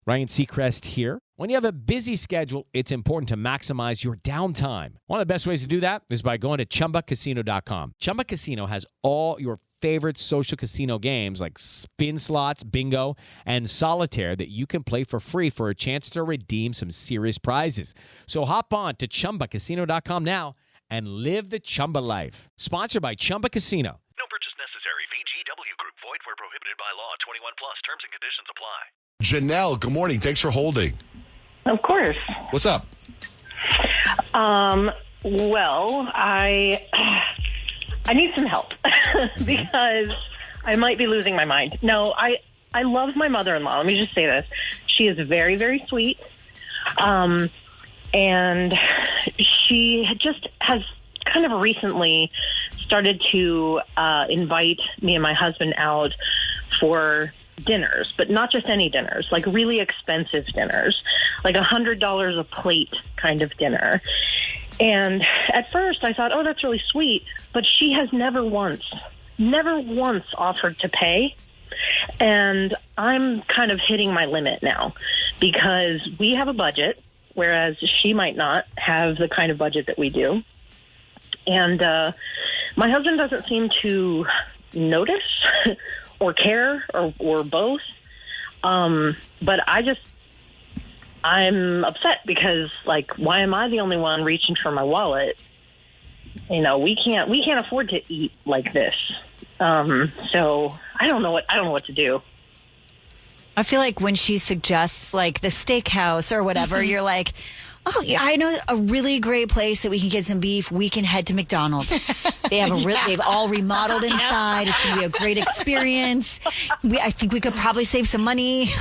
Ryan Seacrest here. When you have a busy schedule, it's important to maximize your downtime. One of the best ways to do that is by going to ChumbaCasino.com. Chumba Casino has all your favorite social casino games like spin slots, bingo, and solitaire that you can play for free for a chance to redeem some serious prizes. So hop on to ChumbaCasino.com now and live the Chumba life. Sponsored by Chumba Casino. No purchase necessary. VGW Group. Void where prohibited by law. 21 plus. Terms and conditions apply. Janelle, good morning. Thanks for holding. Of course. What's up? Well, I need some help because I might be losing my mind. No, I love my mother-in-law. Let me just say this. She is very, very sweet. And she just has kind of recently started to invite me and my husband out for dinners, but not just any dinners, like really expensive dinners, like $100 a plate kind of dinner. And at first I thought, oh, that's really sweet, but she has never once offered to pay. And I'm kind of hitting my limit now because we have a budget, whereas she might not have the kind of budget that we do. And my husband doesn't seem to notice or care or both. But I'm upset because, like, why am I the only one reaching for my wallet? You know, we can't afford to eat like this. So I don't know what to do. I feel like when she suggests like the steakhouse or whatever, you're like, oh, yeah, I know a really great place that we can get some beef. We can head to McDonald's. They have they've all remodeled inside. It's going to be a great experience. I think we could probably save some money.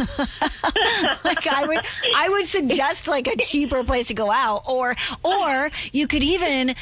Like I would suggest like a cheaper place to go out, or you could even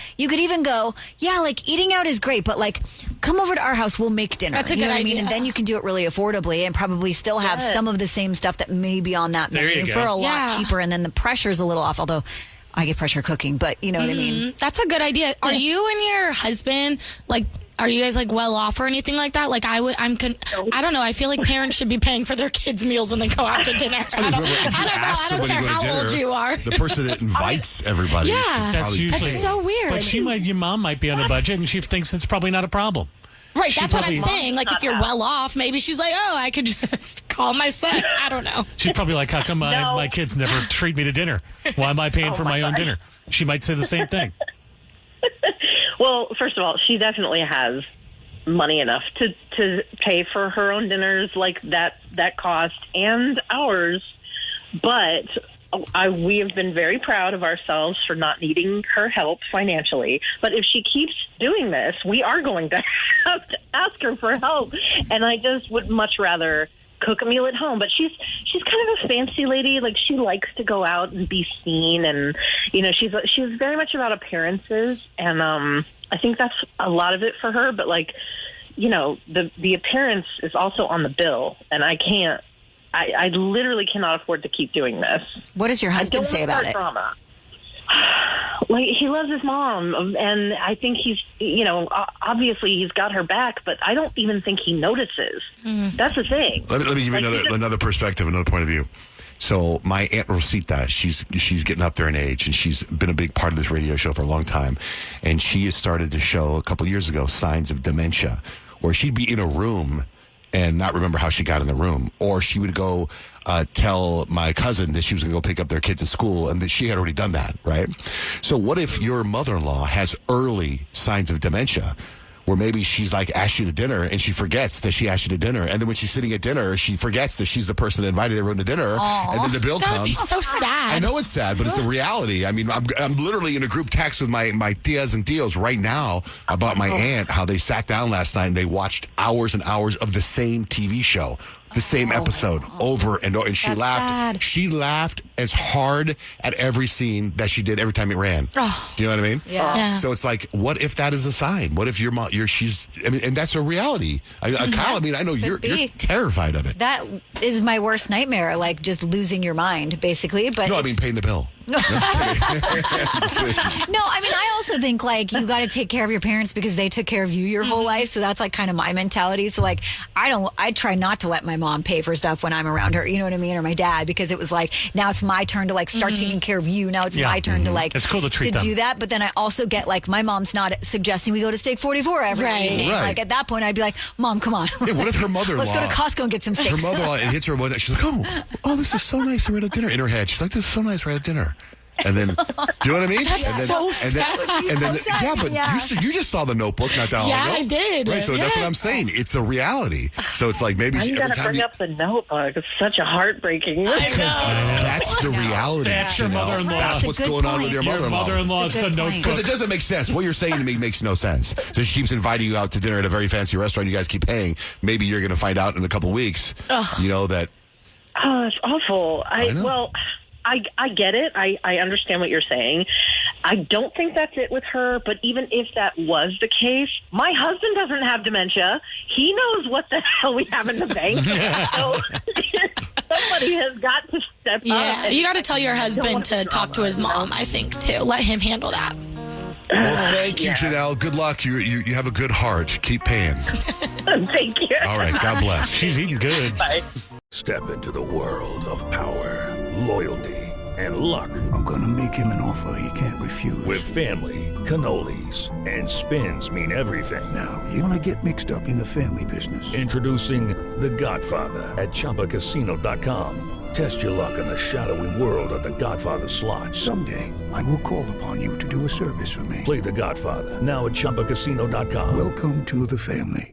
go, yeah, like eating out is great, but like come over to our house. We'll make dinner. That's a you know good what idea. I mean? And then you can do it really affordably and probably still have some of the same stuff that may be on that menu for a lot cheaper. And then the pressure's a little off, although I get pressure cooking, but you know what I mean? That's a good idea. Are you and your husband, like, are you guys like well off or anything like that? Like I don't know. I feel like parents should be paying for their kids' meals when they go out to dinner. I don't care how old you are. The person that invites everybody. Yeah. That's so weird. But your mom might be on a budget and she thinks it's probably not a problem. Right, that's what I'm saying. Like, if you're well off, maybe she's like, oh, I could just call my son. I don't know. She's probably like, how come my kids never treat me to dinner? Why am I paying for my own dinner? She might say the same thing. Well, first of all, she definitely has money enough to pay for her own dinners like that cost and ours. But we have been very proud of ourselves for not needing her help financially. But if she keeps doing this, we are going to have to ask her for help. And I just would much rather cook a meal at home. But she's kind of a fancy lady. Like, she likes to go out and be seen. And, you know, she's very much about appearances. And I think that's a lot of it for her. But, like, you know, the appearance is also on the bill. And I can't. I literally cannot afford to keep doing this. What does your husband say about it? Drama. Like, he loves his mom, and I think he's, you know, obviously he's got her back, but I don't even think he notices. That's the thing. Let me give you another perspective, another point of view. So my Aunt Rosita, she's getting up there in age, and she's been a big part of this radio show for a long time. And she has started to show a couple years ago signs of dementia, where she'd be in a room and not remember how she got in the room. Or she would go tell my cousin that she was going to go pick up their kids at school, and that she had already done that, right? So what if your mother-in-law has early signs of dementia, where maybe she's like asked you to dinner and she forgets that she asked you to dinner, and then when she's sitting at dinner, she forgets that she's the person that invited everyone to dinner. Aww. And then the bill That'd comes. be so sad. I know it's sad, but it's a reality. I mean, I'm literally in a group text with my tias and tios right now about my aunt, how they sat down last night and they watched hours and hours of the same TV show, the same episode over and over. And she laughed. Sad. She laughed as hard at every scene that she did every time it ran. Oh. Do you know what I mean? Yeah. So it's like, what if that is a sign? What if your mom, and that's a reality. Kyle, I mean, I know you're terrified of it. That is my worst nightmare, like just losing your mind, basically. But No, I mean paying the bill. No, I'm just kidding. No, I mean, I also think like you got to take care of your parents because they took care of you your whole life. So that's like kind of my mentality. So like, I try not to let my mom pay for stuff when I'm around her. You know what I mean? Or my dad, because it was like, now it's my turn to like start taking care of you. Now it's my turn to like, it's cool to treat them. do that. But then I also get like, my mom's not suggesting we go to Steak 44 every week. Right. Like at that point, I'd be like, Mom, come on. Yeah, what if her mother-in-law? Let's go to Costco and get some steaks. Her mother-in-law, it hits her one day. She's like, oh, this is so nice. We're at dinner. In her head, she's like, this is so nice. We're at dinner. And then, do you know what I mean? That's and then, so and then, and then, so sad. yeah, but you just saw The Notebook not that long ago. Yeah, I did. Right, so that's what I'm saying. It's a reality. So it's like maybe Why you every gotta time bring up The Notebook? It's such a heartbreaking. that's the reality. That's your Janelle. mother-in-law. That's That's a what's good going on point. with your Your mother-in-law. mother-in-law is That's a The good point. Because Notebook. it doesn't make sense. What you're saying to me makes no sense. So she keeps inviting you out to dinner at a very fancy restaurant. You guys keep paying. Maybe you're going to find out in a couple of weeks. You know that. Oh, it's awful. know. I get it. I understand what you're saying. I don't think that's it with her, but even if that was the case, my husband doesn't have dementia. He knows what the hell we have in the bank. So somebody has got to step up. Yeah, and- you got to tell your I don't husband want to the talk to drama, his you know? mom, I think, too. Let him handle that. Well, thank you, Janelle. Good luck. You have a good heart. Keep paying. Thank you. All right. God bless. She's eating good. Bye. Step into the world of power, loyalty, and luck. I'm going to make him an offer he can't refuse. With family, cannolis, and spins mean everything. Now, you want to get mixed up in the family business. Introducing The Godfather at ChumbaCasino.com. Test your luck in the shadowy world of The Godfather slot. Someday, I will call upon you to do a service for me. Play The Godfather now at ChumbaCasino.com. Welcome to the family.